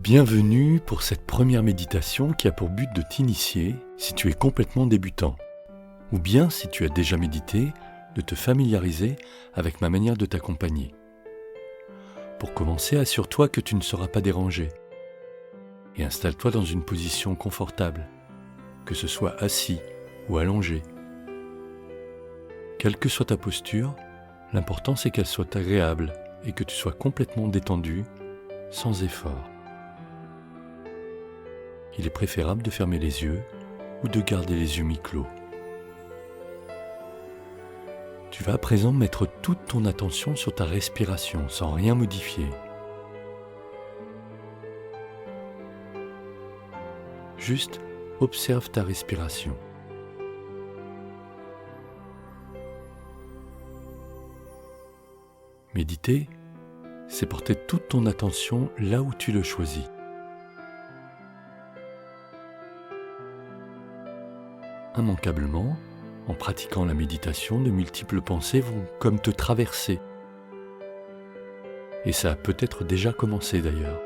Bienvenue pour cette première méditation qui a pour but de t'initier si tu es complètement débutant, ou bien si tu as déjà médité, de te familiariser avec ma manière de t'accompagner. Pour commencer, assure-toi que tu ne seras pas dérangé et installe-toi dans une position confortable, que ce soit assis ou allongé. Quelle que soit ta posture, l'important c'est qu'elle soit agréable et que tu sois complètement détendu, sans effort. Il est préférable de fermer les yeux ou de garder les yeux mi-clos. Tu vas à présent mettre toute ton attention sur ta respiration sans rien modifier. Juste observe ta respiration. Méditer, c'est porter toute ton attention là où tu le choisis. Immanquablement, en pratiquant la méditation, de multiples pensées vont comme te traverser. Et ça a peut-être déjà commencé d'ailleurs.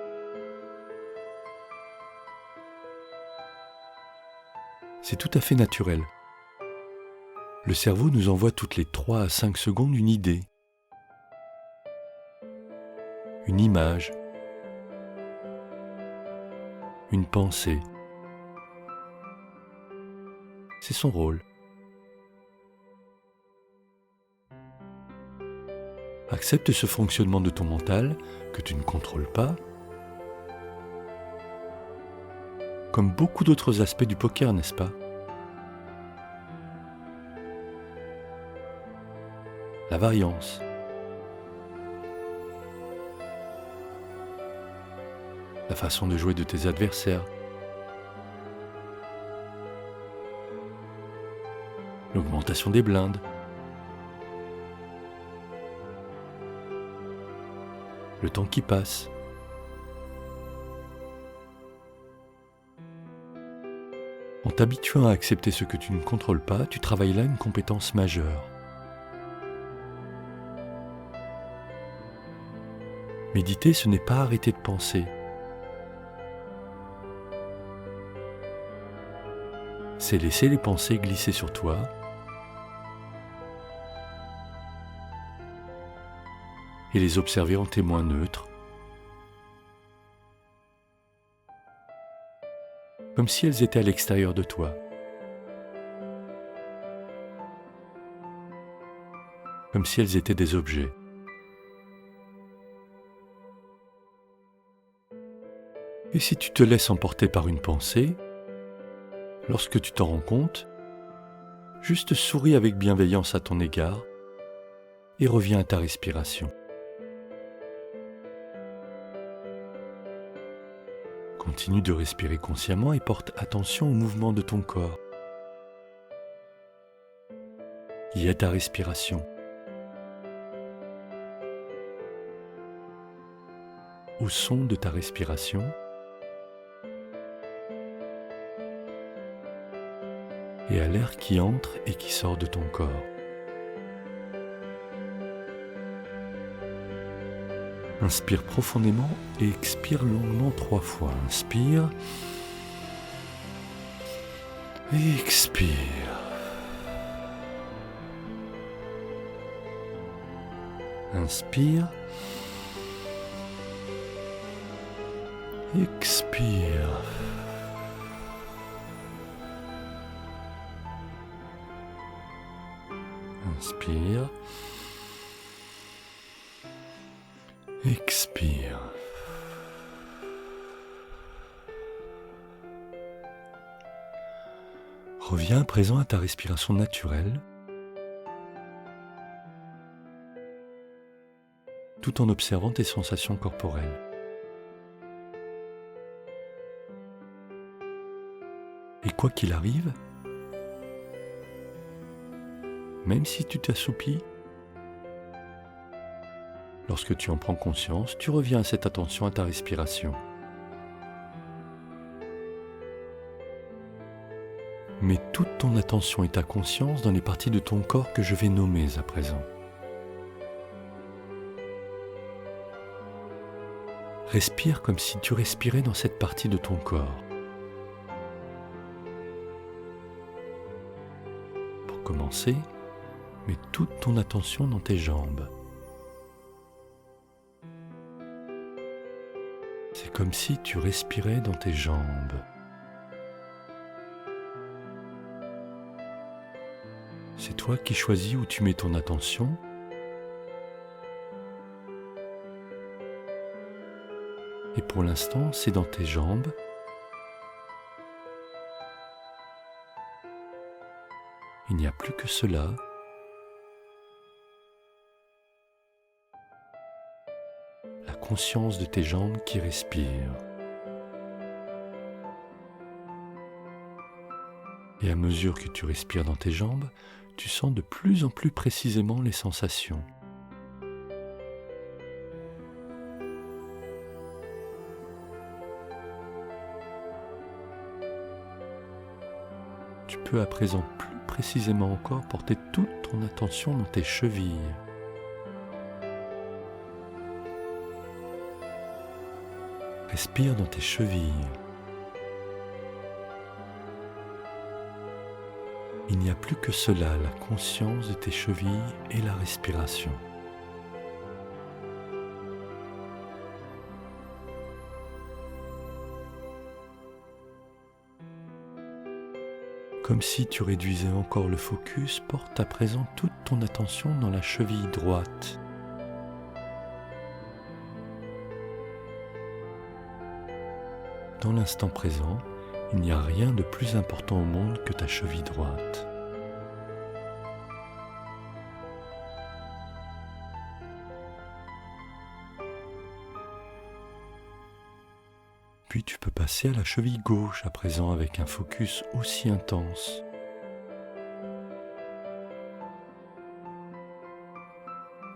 C'est tout à fait naturel. Le cerveau nous envoie toutes les 3 à 5 secondes une idée, une image, une pensée. C'est son rôle. Accepte ce fonctionnement de ton mental que tu ne contrôles pas, comme beaucoup d'autres aspects du poker, n'est-ce pas? La variance, la façon de jouer de tes adversaires, l'augmentation des blindes, le temps qui passe. En t'habituant à accepter ce que tu ne contrôles pas, tu travailles là une compétence majeure. Méditer, ce n'est pas arrêter de penser. C'est laisser les pensées glisser sur toi et les observer en témoin neutre, comme si elles étaient à l'extérieur de toi, comme si elles étaient des objets. Et si tu te laisses emporter par une pensée, lorsque tu t'en rends compte, juste souris avec bienveillance à ton égard et reviens à ta respiration. Continue de respirer consciemment et porte attention au mouvement de ton corps. Y est ta respiration. Au son de ta respiration, et à l'air qui entre et qui sort de ton corps. Inspire profondément et expire longuement 3 fois. Inspire. Et expire. Inspire. Expire. Inspire. Expire. Reviens à présent à ta respiration naturelle, tout en observant tes sensations corporelles. Et quoi qu'il arrive, même si tu t'assoupis, lorsque tu en prends conscience, tu reviens à cette attention à ta respiration. Mets toute ton attention et ta conscience dans les parties de ton corps que je vais nommer à présent. Respire comme si tu respirais dans cette partie de ton corps. Pour commencer, mets toute ton attention dans tes jambes. C'est comme si tu respirais dans tes jambes. C'est toi qui choisis où tu mets ton attention. Et pour l'instant, c'est dans tes jambes. Il n'y a plus que cela. La conscience de tes jambes qui respirent. Et à mesure que tu respires dans tes jambes, tu sens de plus en plus précisément les sensations. Tu peux à présent plus précisément encore porter toute ton attention dans tes chevilles. Respire dans tes chevilles. Il n'y a plus que cela, la conscience de tes chevilles et la respiration. Comme si tu réduisais encore le focus, porte à présent toute ton attention dans la cheville droite. Dans l'instant présent, il n'y a rien de plus important au monde que ta cheville droite. Puis tu peux passer à la cheville gauche à présent avec un focus aussi intense.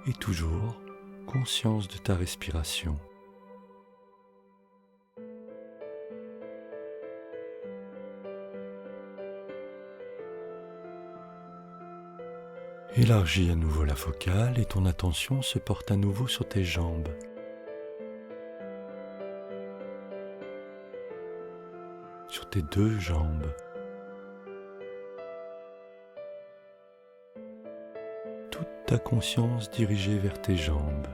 Et toujours conscience de ta respiration. Élargis à nouveau la focale et ton attention se porte à nouveau sur tes jambes. Sur tes deux jambes. Toute ta conscience dirigée vers tes jambes.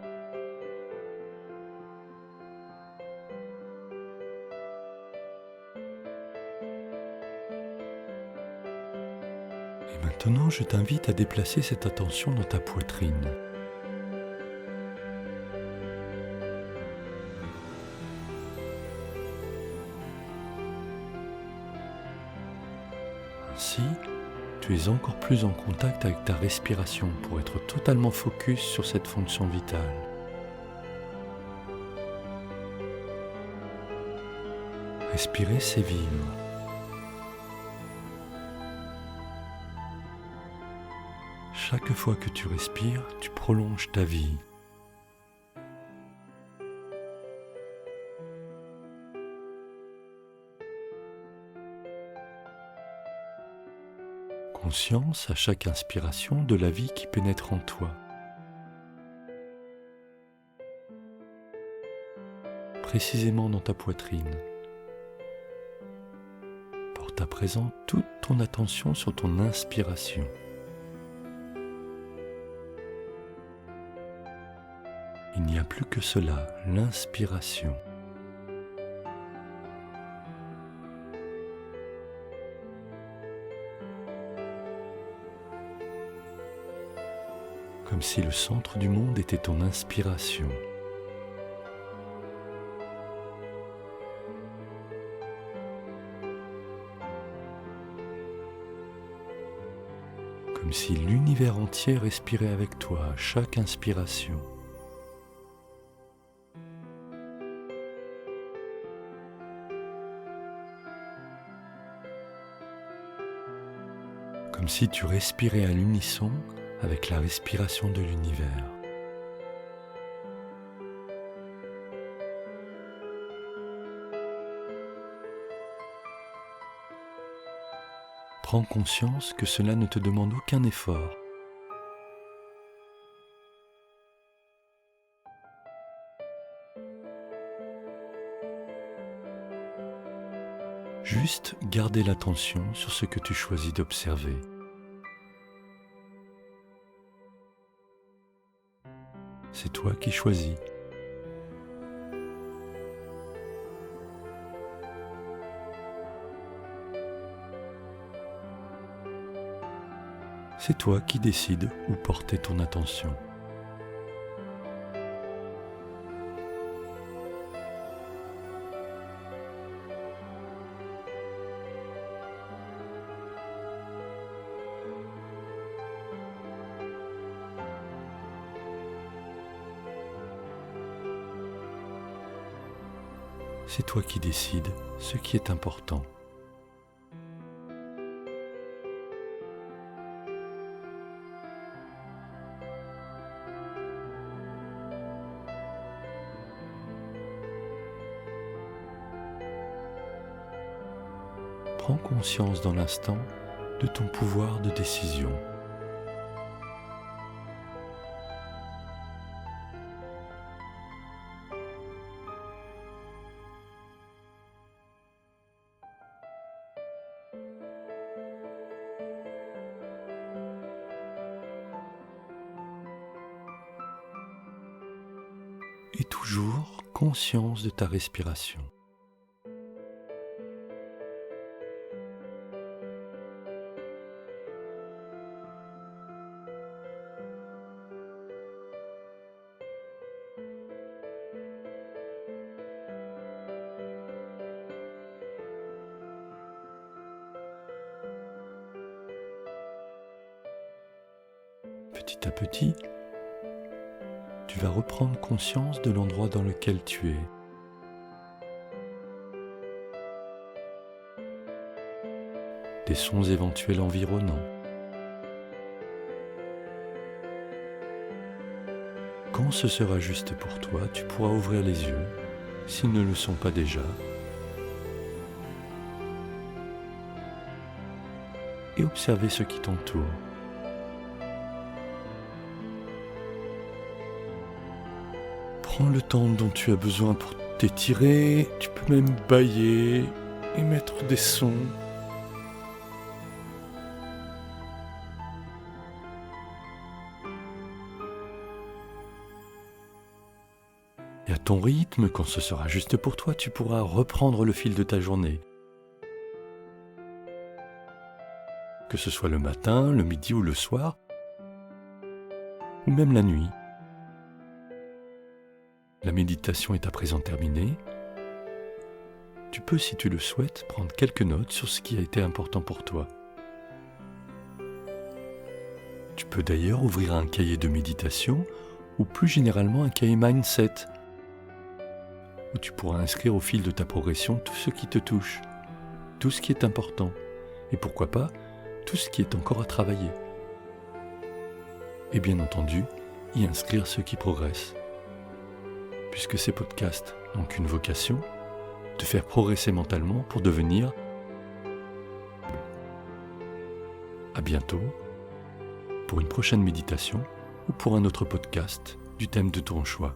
Et maintenant, je t'invite à déplacer cette attention dans ta poitrine. Ainsi, tu es encore plus en contact avec ta respiration pour être totalement focus sur cette fonction vitale. Respirer, c'est vivre. Chaque fois que tu respires, tu prolonges ta vie. Conscience à chaque inspiration de la vie qui pénètre en toi. Précisément dans ta poitrine. Porte à présent toute ton attention sur ton inspiration. Il n'y a plus que cela, l'inspiration. Comme si le centre du monde était ton inspiration. Comme si l'univers entier respirait avec toi à chaque inspiration. Comme si tu respirais à l'unisson avec la respiration de l'univers. Prends conscience que cela ne te demande aucun effort. Juste garder l'attention sur ce que tu choisis d'observer. C'est toi qui choisis. C'est toi qui décides où porter ton attention. C'est toi qui décides ce qui est important. Prends conscience dans l'instant de ton pouvoir de décision. Et toujours conscience de ta respiration. Petit à petit, tu vas reprendre conscience de l'endroit dans lequel tu es. Des sons éventuels environnants. Quand ce sera juste pour toi, tu pourras ouvrir les yeux, s'ils ne le sont pas déjà, et observer ce qui t'entoure. Prends le temps dont tu as besoin pour t'étirer, tu peux même bâiller, émettre des sons. Et à ton rythme, quand ce sera juste pour toi, tu pourras reprendre le fil de ta journée. Que ce soit le matin, le midi ou le soir, ou même la nuit. La méditation est à présent terminée. Tu peux, si tu le souhaites, prendre quelques notes sur ce qui a été important pour toi. Tu peux d'ailleurs ouvrir un cahier de méditation ou plus généralement un cahier mindset où tu pourras inscrire au fil de ta progression tout ce qui te touche, tout ce qui est important et pourquoi pas tout ce qui est encore à travailler. Et bien entendu, y inscrire ce qui progresse. Puisque ces podcasts n'ont qu'une vocation, te faire progresser mentalement pour devenir. À bientôt pour une prochaine méditation ou pour un autre podcast du thème de ton choix.